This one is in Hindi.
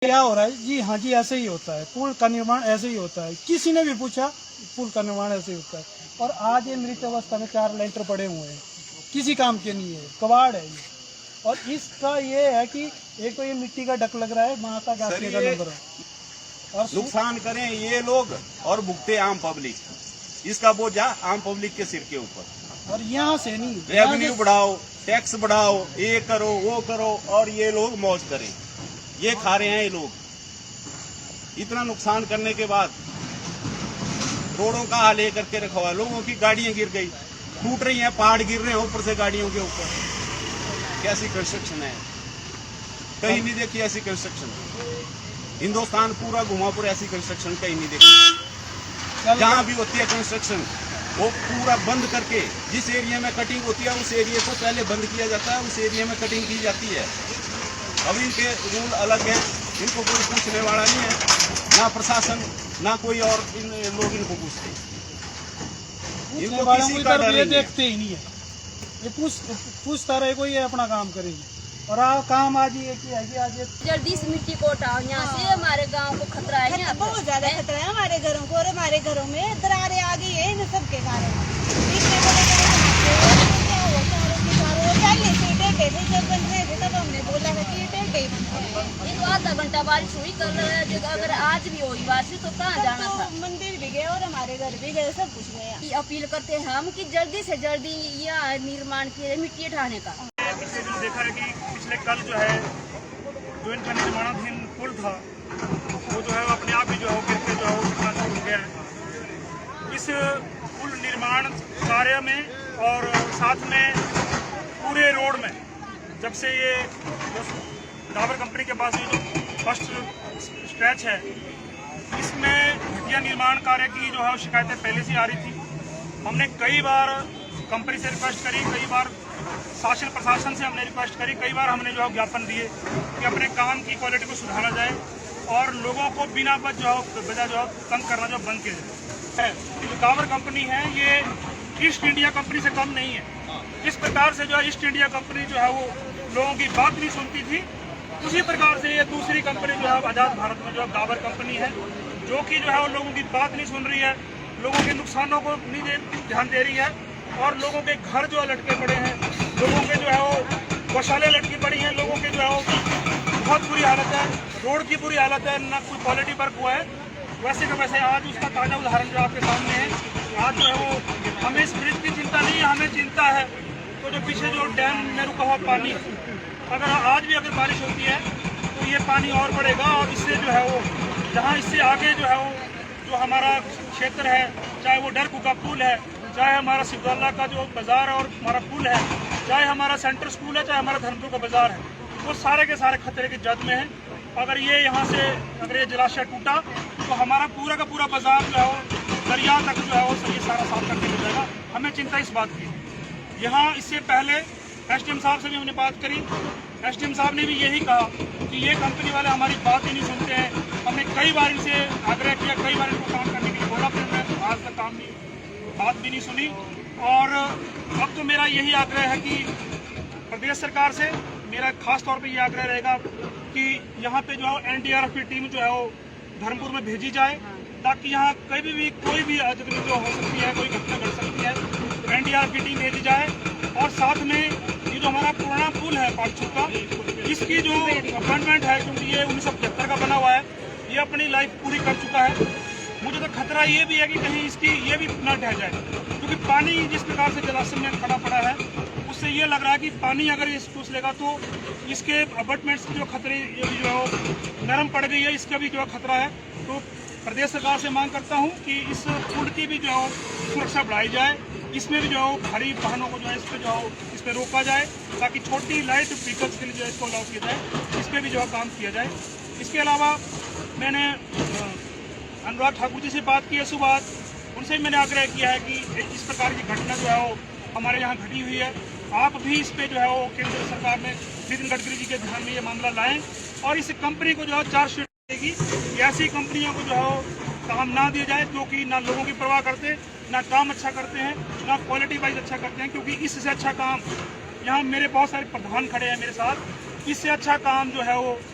क्या हो रहा है जी? हाँ जी, ऐसे ही होता है। पुल का निर्माण ऐसे ही होता है। किसी ने भी पूछा, पुल का निर्माण ऐसे ही होता है। और आज ये मृत अवस्था में 4 लेंटर पड़े हुए हैं, किसी काम के नहीं है, कबाड़ है ये। और इसका ये है कि एक तो ये मिट्टी का ढक लग रहा है, वहाँ का घासले का नंबर है। और नुकसान करें ये लोग और भुगते आम पब्लिक। इसका बोझा आम पब्लिक के सिर के ऊपर। और यहाँ से नहीं, रेवेन्यू बढ़ाओ, टैक्स बढ़ाओ, ये करो वो करो, और ये लोग मौज करें। ये खा रहे हैं ये लोग। इतना नुकसान करने के बाद रोडों का हाल ये करके रखा हुआ है। लोगों की गाड़ियां गिर गई, टूट रही हैं, पहाड़ गिर रहे हैं ऊपर से गाड़ियों के ऊपर। कैसी कंस्ट्रक्शन है? कहीं नहीं देखी ऐसी कंस्ट्रक्शन। हिंदुस्तान पूरा घुमापुर ऐसी कंस्ट्रक्शन कहीं नहीं देखी। जहाँ भी होती है कंस्ट्रक्शन वो पूरा बंद करके, जिस एरिया में कटिंग होती है उस एरिया को पहले बंद किया जाता है, उस एरिया में कटिंग की जाती है। अब इनके रूल अलग है, इनको कोई पूछने वाला नहीं है, ना प्रशासन ना कोई और इन लोग इनको पूछते। इनको किसी का डर देखते ही नहीं है। ये पूछता रहे कोई, ये अपना काम करेगी। और काम आज ये किया है, आज जल्दी से मिट्टी को हटाओ यहाँ से। हमारे गांव को खतरा है, यहाँ बहुत ज्यादा खतरा है हमारे घरों को। और हमारे घरों में दरारें आ गई है इन सब के कारण। पहले से टेढ़े थे, जब बन रहे थे तब हमने बोला था कि ये टेढ़े ये तो आधा घंटा बारिश हुई कल, अगर आज भी हुई बारिश तो कहाँ जाना था। मंदिर भी गए और हमारे घर भी गए, सब कुछ गया। अपील करते हैं हम कि जल्दी से जल्दी यहाँ निर्माण किया मिट्टी उठाने का। पिछले दिन देखा है कि पिछले कल जो है जो इनका निर्माणाधीन पुल था वो जो है अपने आप ही जो है गिर के जो है उठना शुरू हो गया है। इस पुल निर्माण कार्य में और साथ में पूरे रोड में जब से ये डाबर कंपनी के पास ये जो फर्स्ट स्ट्रेच है इसमें घटिया निर्माण कार्य की जो है शिकायतें पहले से आ रही थी। हमने कई बार कंपनी से रिक्वेस्ट करी, कई बार शासन प्रशासन से हमने रिक्वेस्ट करी, कई बार हमने जो है ज्ञापन दिए कि अपने काम की क्वालिटी को सुधारा जाए और लोगों को बिना वजह जो तंग करना जो बंद किया जाए। जो डाबर कंपनी है ये ईस्ट इंडिया कंपनी से कम नहीं है। जिस प्रकार से जो है ईस्ट इंडिया कंपनी जो है वो लोगों की बात नहीं सुनती थी, उसी प्रकार से ये दूसरी कंपनी जो है आज़ाद भारत में जो है डाबर कंपनी है, जो कि जो है वो लोगों की बात नहीं सुन रही है, लोगों के नुकसानों को नहीं ध्यान दे रही है और लोगों के घर जो लटके पड़े हैं, लोगों के जो है वो गौशाले लटकी पड़ी हैं, लोगों के जो है वो बहुत बुरी हालत है, रोड की बुरी हालत है, ना कोई क्वालिटी वर्क हुआ है। वैसे का वैसे आज उसका ताज़ा उदाहरण जो आपके सामने है। आज जो है वो हमें इस ब्रिज की चिंता नहीं है, हमें चिंता है तो जो पीछे जो डैम में रुका हुआ पानी, अगर आज भी अगर बारिश होती है तो ये पानी और बढ़ेगा और इससे जो है वो जहाँ इससे आगे जो है वो जो हमारा क्षेत्र है, चाहे वो डरकू का पुल है, चाहे हमारा सिवदल्ला का जो बाजार है और हमारा पुल है, चाहे हमारा सेंटर स्कूल है, चाहे हमारा धर्मपुर का बाजार है, वो सारे के सारे खतरे की जद में है। अगर ये यहाँ से अगर ये जलाशय टूटा तो हमारा पूरा का पूरा बाजार जो है वो दरिया तक जो है वो सही सारा साफ करके मिल जाएगा। हमें चिंता इस बात की। यहाँ इससे पहले एसडीएम साहब से भी हमने बात करी, एसडीएम साहब ने भी यही कहा कि ये कंपनी वाले हमारी बात ही नहीं सुनते हैं। हमने कई बार इनसे आग्रह किया, कई बार इनको काम करने के लिए बोला, फिर उन्होंने आज तक काम नहीं, बात भी नहीं सुनी। और अब तो मेरा यही आग्रह है कि प्रदेश सरकार से मेरा खास तौर पे ये आग्रह रहेगा कि यहाँ पे जो है एनडीआरएफ की टीम जो है वो धर्मपुर में भेजी जाए, ताकि यहाँ कभी भी कोई भी अजगबी जो हो सकती है, कोई घटना घट सकती है, तो एनडीआरएफ की टीम भेजी जाए। और साथ में ये जो हमारा पुराना पुल है पाटचुक का, इसकी जो अपॉइंटमेंट है, क्योंकि ये 1975 का बना हुआ है, ये अपनी लाइफ पूरी कर चुका है। मुझे तो खतरा ये भी है कि कहीं इसकी ये भी न ढह जाए, क्योंकि पानी जिस प्रकार से जलाशय में खड़ा पड़ा है उससे ये लग रहा है कि पानी अगर ये चूस लेगा तो इसके अबटमेंट्स की जो खतरे ये भी जो है नरम पड़ गई है, इसका भी जो खतरा है। तो प्रदेश सरकार से मांग करता हूँ कि इस पुल की भी जो है सुरक्षा बढ़ाई जाए, इसमें भी जो है भारी वाहनों को जो है इस पर रोका जाए, ताकि छोटी लाइट व्हीकल्स के लिए जो है इसको अलाउ किया जाए, इस पर भी जो है काम किया जाए। इसके अलावा मैंने अनुराग ठाकुर जी से बात की है सुबह, उनसे मैंने आग्रह किया है कि इस प्रकार की घटना जो है वो हमारे यहाँ घटी हुई है, आप भी इस पे जो है वो केंद्र सरकार में नितिन गडकरी जी के ध्यान में ये मामला लाएं और इस कंपनी को जो है चार्जशीट देगी कि ऐसी कंपनियों को जो है वो काम ना दिया जाए जो कि ना लोगों की परवाह करते, ना काम अच्छा करते हैं, ना क्वालिटी वाइज अच्छा करते हैं। क्योंकि इससे अच्छा काम यहाँ मेरे बहुत सारे प्रधान खड़े हैं मेरे साथ, इससे अच्छा काम जो है वो